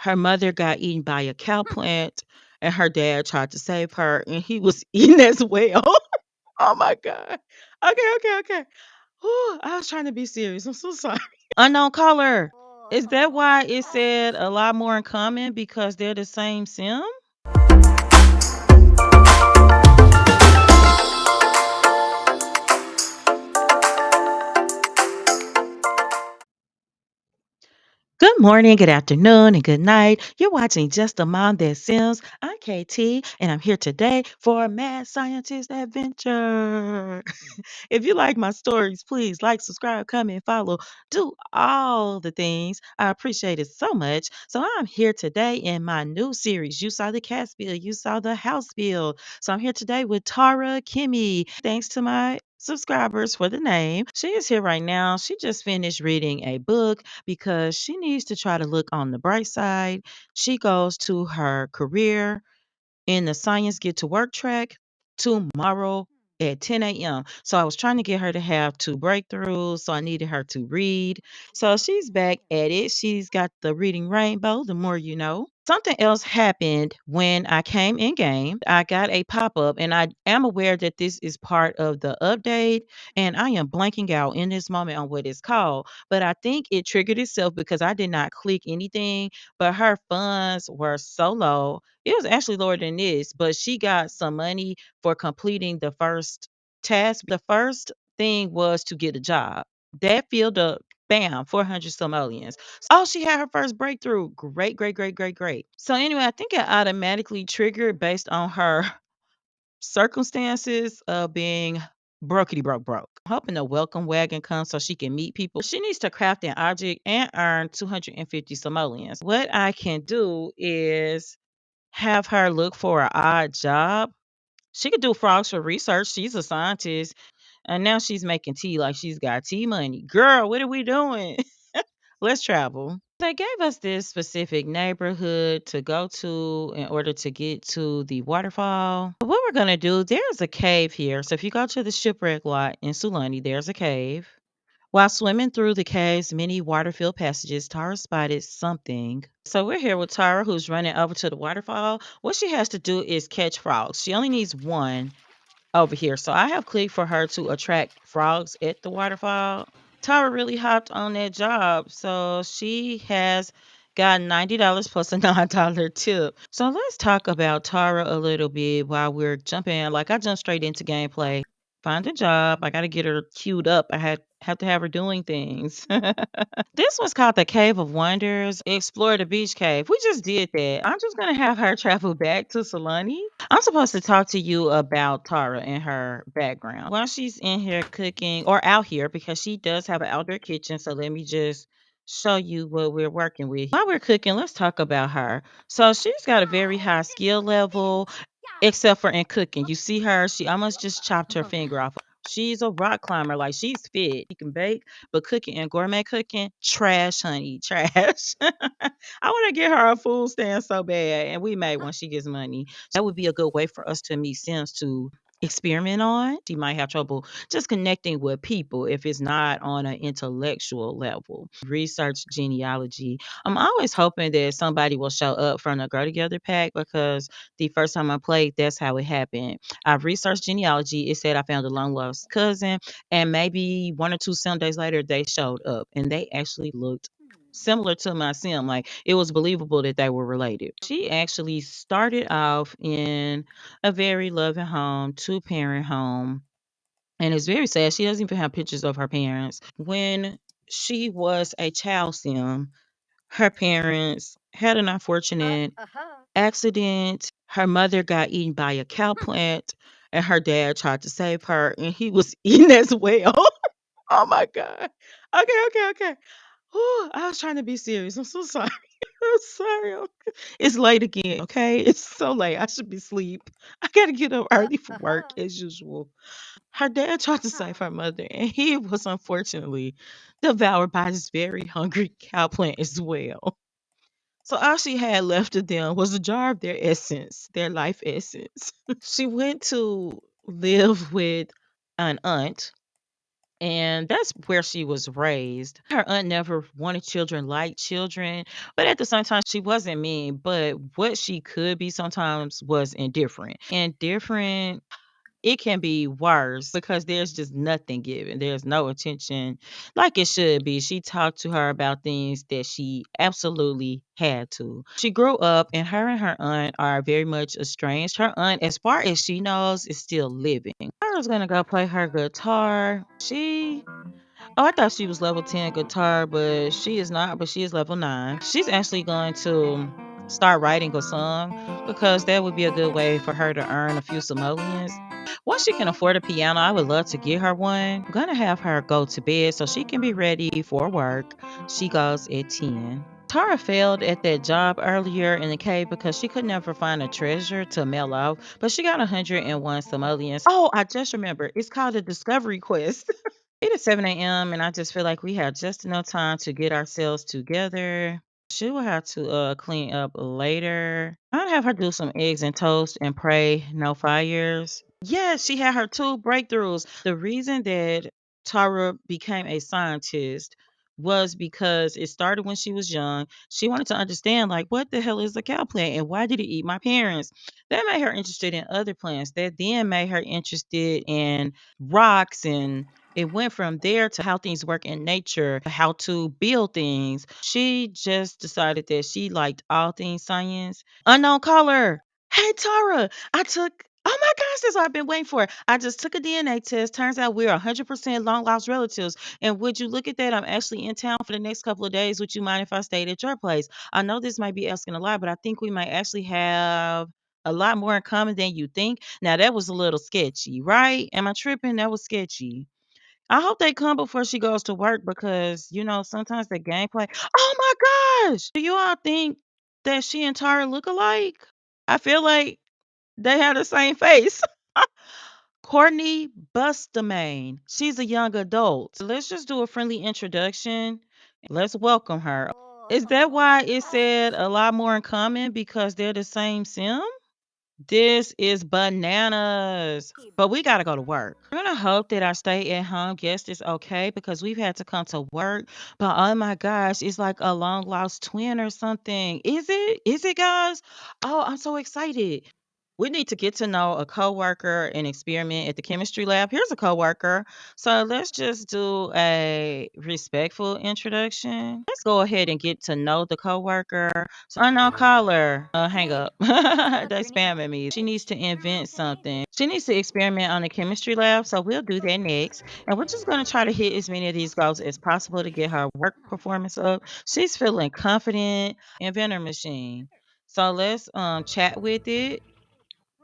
her mother got eaten by a cow plant, and her dad tried to save her, and he was eaten as well. Oh my god. Okay, okay, okay. Whew, I was trying to be serious. I'm so sorry. Unknown caller. Is that why it said a lot more in common because they're the same sim? Good morning, good afternoon, and good night. You're watching Just a Mom That Sims. I'm KT, and I'm here today for a mad scientist adventure. If you like my stories, please like, subscribe, comment, follow, do all the things. I appreciate it so much. So I'm here today in my new series. You saw the cast build, you saw the house build. So I'm here today with Tara Kimmy. Thanks to my subscribers for the name. She is here right now. She just finished reading a book because she needs to try to look on the bright side. She goes to her career in the Science Get to Work track tomorrow at 10 a.m. So I was trying to get her to have two breakthroughs. So I needed her to read. So she's back at it. She's got the reading rainbow, the more you know. Something else happened when I came in game. I got a pop up, and I am aware that this is part of the update. And I am blanking out in this moment on what it's called. But I think it triggered itself because I did not click anything. But her funds were so low, it was actually lower than this, but she got some money for completing the first task. The first thing was to get a job. That filled up, bam, 400 simoleons. Oh, she had her first breakthrough. Great, great, great, great, great. So anyway, I think it automatically triggered based on her circumstances of being brokety broke broke. I'm hoping the welcome wagon comes so she can meet people. She needs to craft an object and earn 250 simoleons. What I can do is have her look for an odd job. She could do frogs for research. She's a scientist. And now she's making tea like she's got tea money. Girl, what are we doing? Let's travel. They gave us this specific neighborhood to go to in order to get to the waterfall. But what we're going to do, there's a cave here. So if you go to the shipwreck lot in Sulani, there's a cave. While swimming through the cave's many water-filled passages, Tara spotted something. So we're here with Tara, who's running over to the waterfall. What she has to do is catch frogs. She only needs one over here. So I have clicked for her to attract frogs at the waterfall. Tara really hopped on that job. So she has got $90 plus a $9 tip. So let's talk about Tara a little bit while we're jumping. Like I jumped straight into gameplay. Find a job. I gotta get her queued up. I have to have her doing things. This was called the Cave of Wonders. Explore the beach cave. We just did that. I'm just gonna have her travel back to Solani. I'm supposed to talk to you about Tara and her background. While she's in here cooking or out here, because she does have an outdoor kitchen. So let me just show you what we're working with. While we're cooking, let's talk about her. So she's got a very high skill level, except for in cooking. You see her, she almost just chopped her finger off. She's a rock climber, like she's fit. She can bake, but cooking and gourmet cooking, trash, honey, trash. I want to get her a food stand so bad, and we may when she gets money. That would be a good way for us to meet Sims to experiment on. She might have trouble just connecting with people if it's not on an intellectual level. Research genealogy. I'm always hoping that somebody will show up from the Grow Together pack because the first time I played, that's how it happened. I researched genealogy. It said I found a long lost cousin, and maybe one or two sim days later, they showed up, and they actually looked similar to my sim. Like it was believable that they were related. She actually started off in a very loving home, two-parent home. And it's very sad. She doesn't even have pictures of her parents. When she was a child sim, her parents had an unfortunate accident. Her mother got eaten by a cow plant, and her dad tried to save her, and he was eaten as well. Oh my God. Okay, okay, okay. Whew, I was trying to be serious. I'm so sorry. I'm sorry. It's late again, okay? It's so late. I should be asleep. I gotta get up early for work as usual. Her dad tried to save her mother, and he was unfortunately devoured by this very hungry cow plant as well. So all she had left of them was a jar of their essence, their life essence. She went to live with an aunt And that's where she was raised. Her aunt never wanted children, like children, but at the same time, she wasn't mean. But what she could be sometimes was indifferent. Indifferent, it can be worse because there's just nothing given. There's no attention like it should be. She talked to her about things that she absolutely had to. She grew up and her aunt are very much estranged. Her aunt, as far as she knows, is still living. I was gonna go play her guitar. Oh, I thought she was level 10 guitar, but she is not, but she is level 9. She's actually going to start writing a song because that would be a good way for her to earn a few simoleons. Once she can afford a piano, I would love to get her one. I'm going to have her go to bed so she can be ready for work. She goes at 10. Tara failed at that job earlier in the cave because she could never find a treasure to mail out, but she got 101 simoleons. Oh, I just remember. It's called a discovery quest. It is 7 a.m. and I just feel like we have just enough time to get ourselves together. She will have to clean up later. I'd have her do some eggs and toast and pray no fires. Yes, she had her two breakthroughs. The reason that Tara became a scientist was because it started when she was young. She wanted to understand, like, what the hell is a cow plant and why did it eat my parents? That made her interested in other plants. That then made her interested in rocks, and it went from there to how things work in nature, how to build things. She just decided that she liked all things science. Unknown caller. Hey Tara, oh my gosh, that's what I've been waiting for. I just took a DNA test. Turns out we're 100% long lost relatives. And would you look at that? I'm actually in town for the next couple of days. Would you mind if I stayed at your place? I know this might be asking a lot, but I think we might actually have a lot more in common than you think. Now, that was a little sketchy, right? Am I tripping? That was sketchy. I hope they come before she goes to work because, sometimes the gameplay. Oh my gosh! Do you all think that she and Tara look alike? I feel like they have the same face. Courtney Bustamane. She's a young adult. Let's just do a friendly introduction. Let's welcome her. Is that why it said a lot more in common because they're the same sim? This is bananas. But we gotta go to work. We're gonna hope that our stay at home guest is okay because we've had to come to work. But oh my gosh, it's like a long lost twin or something. Is it? Is it, guys? Oh, I'm so excited. We need to get to know a coworker and experiment at the chemistry lab. Here's a coworker. So let's just do a respectful introduction. Let's go ahead and get to know the coworker. So unknown caller. Hang up. They spamming me. She needs to invent something. She needs to experiment on the chemistry lab. So we'll do that next. And we're just gonna try to hit as many of these goals as possible to get her work performance up. She's feeling confident. Inventor machine. So let's chat with it.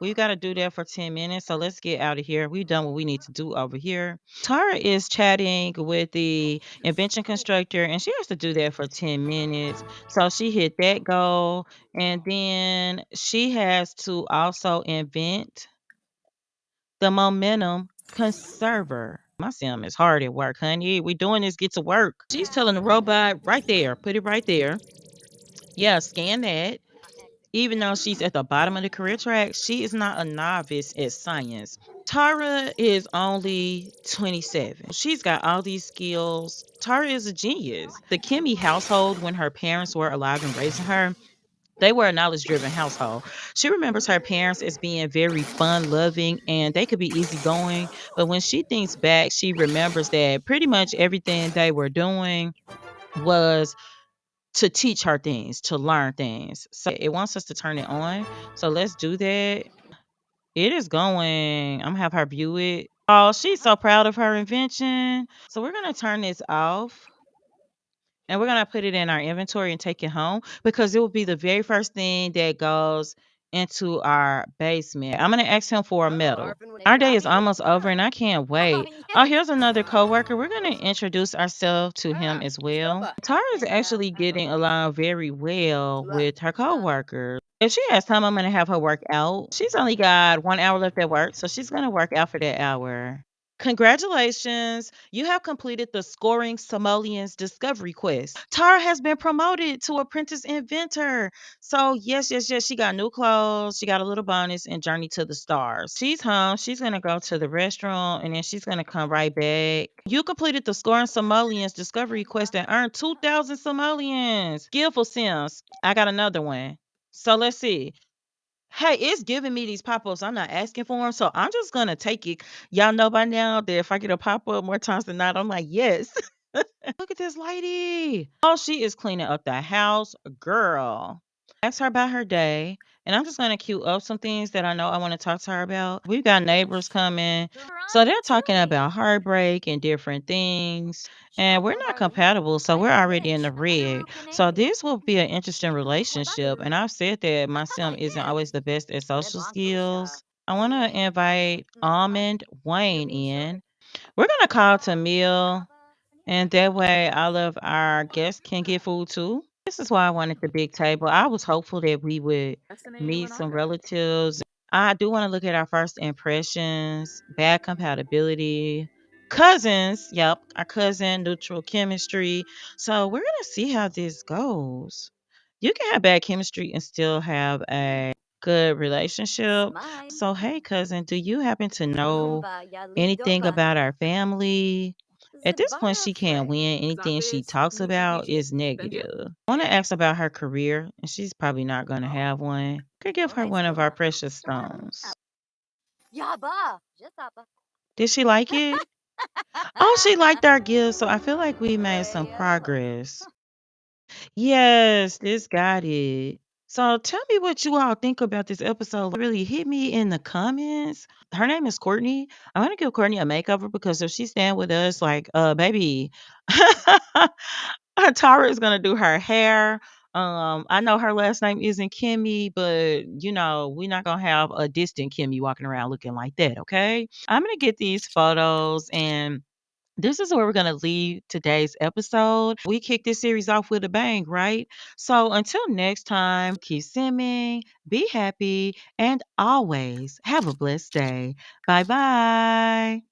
We got to do that for 10 minutes. So let's get out of here. We've done what we need to do over here. Tara is chatting with the invention constructor, and she has to do that for 10 minutes. So she hit that goal. And then she has to also invent the momentum conserver. My sim is hard at work, honey. We doing this, get to work. She's telling the robot right there, put it right there. Yeah, scan that. Even though she's at the bottom of the career track, she is not a novice at science. Tara is only 27. She's got all these skills. Tara is a genius. The Kimmy household, when her parents were alive and raising her, they were a knowledge driven household. She remembers her parents as being very fun loving and they could be easygoing. But when she thinks back, she remembers that pretty much everything they were doing was to teach her things, to learn things. So it wants us to turn it on. So let's do that. It is going. I'm gonna have her view it. Oh, she's so proud of her invention. So we're gonna turn this off and we're gonna put it in our inventory and take it home because it will be the very first thing that goes into our basement. I'm gonna ask him for a medal. Our day is almost over and I can't wait. Oh, here's another coworker. We're gonna introduce ourselves to him as well. Tara is actually getting along very well with her coworkers. If she has time, I'm gonna have her work out. She's only got 1 hour left at work, so she's gonna work out for that hour. Congratulations. You have completed the Scoring Simoleons Discovery Quest. Tara has been promoted to Apprentice Inventor. So, yes, yes, yes, she got new clothes. She got a little bonus and Journey to the Stars. She's home. She's going to go to the restaurant and then she's going to come right back. You completed the Scoring Simoleons Discovery Quest and earned 2,000 simoleons. Skillful Sims. I got another one. So, let's see. Hey, it's giving me these pop-ups. I'm not asking for them, so I'm just gonna take it. Y'all know by now that if I get a pop-up more times than not, I'm like, yes. Look at this lady. Oh, she is cleaning up the house, girl. Ask her about her day, and I'm just gonna queue up some things that I know I want to talk to her about. We've got neighbors coming, so they're talking about heartbreak and different things, and we're not compatible, so we're already in the red. So this will be an interesting relationship, and I've said that my sim isn't always the best at social skills. I want to invite Almond Wayne in. We're gonna call Tamil, and that way all of our guests can get food too. This is why I wanted the big table. I was hopeful that we would meet some relatives. I do want to look at our first impressions, bad compatibility, cousins. Yep, our cousin, neutral chemistry. So we're gonna see how this goes. You can have bad chemistry and still have a good relationship. So hey cousin, do you happen to know anything about our family? At this point, she can't win. Anything she talks about is negative. I want to ask about her career, and she's probably not going to have one. Could give her one of our precious stones. Did she like it? Oh, she liked our gift, so I feel like we made some progress. Yes, this got it. So tell me what you all think about this episode. Really hit me in the comments. Her name is Courtney. I'm gonna give Courtney a makeover because if she's staying with us, like, baby, Tara is gonna do her hair. I know her last name isn't Kimmy, but we're not gonna have a distant Kimmy walking around looking like that, okay? I'm gonna get these photos and this is where we're going to leave today's episode. We kicked this series off with a bang, right? So until next time, keep simming, be happy, and always have a blessed day. Bye bye.